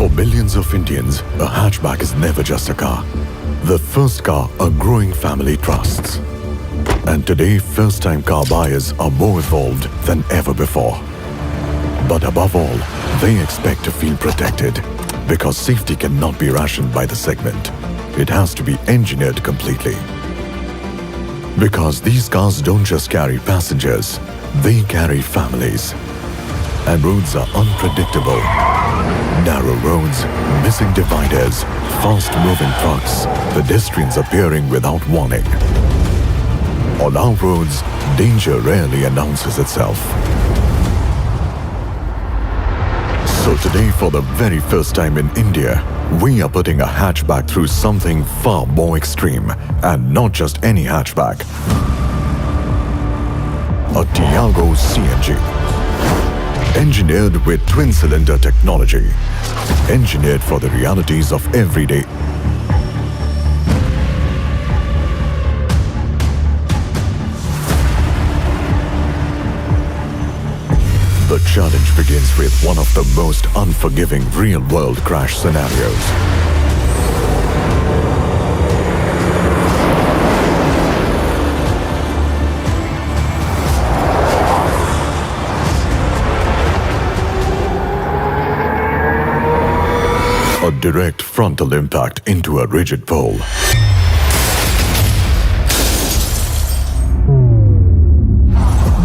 For millions of Indians, a hatchback is never just a car. The first car a growing family trusts. And today, first-time car buyers are more evolved than ever before. But above all, they expect to feel protected because safety cannot be rationed by the segment. It has to be engineered completely. Because these cars don't just carry passengers, they carry families. And roads are unpredictable. Narrow roads, missing dividers, fast-moving trucks, pedestrians appearing without warning. On our roads, danger rarely announces itself. So today, for the very first time in India, we are putting a hatchback through something far more extreme, and not just any hatchback. A Tiago CNG. Engineered with twin-cylinder technology. Engineered for the realities of everyday. The challenge begins with one of the most unforgiving real-world crash scenarios. A direct frontal impact into a rigid pole.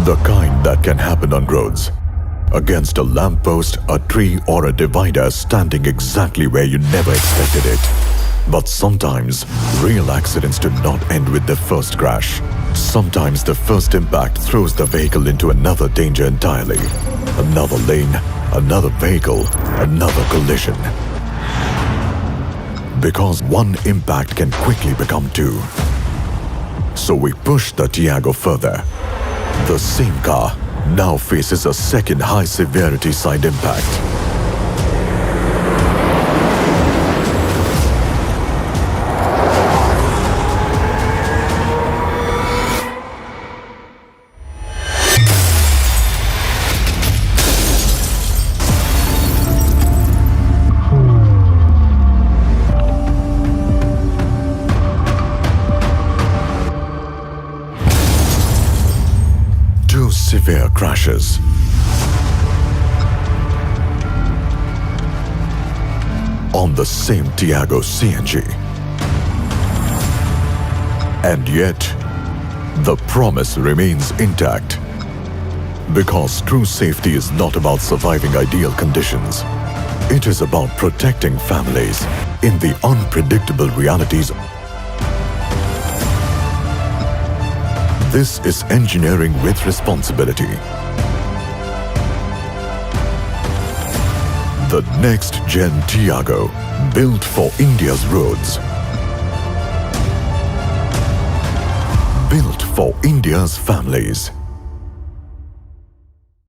The kind that can happen on roads. Against a lamppost, a tree or a divider standing exactly where you never expected it. But sometimes, real accidents do not end with the first crash. Sometimes the first impact throws the vehicle into another danger entirely. Another lane, another vehicle, another collision. Because one impact can quickly become two. So we push the Tiago further. The same car now faces a second high-severity side impact. Two severe crashes. On the same Tiago CNG. And yet, the promise remains intact. Because true safety is not about surviving ideal conditions. It is about protecting families in the unpredictable realities. This is engineering with responsibility. The next-gen Tiago, built for India's roads. Built for India's families.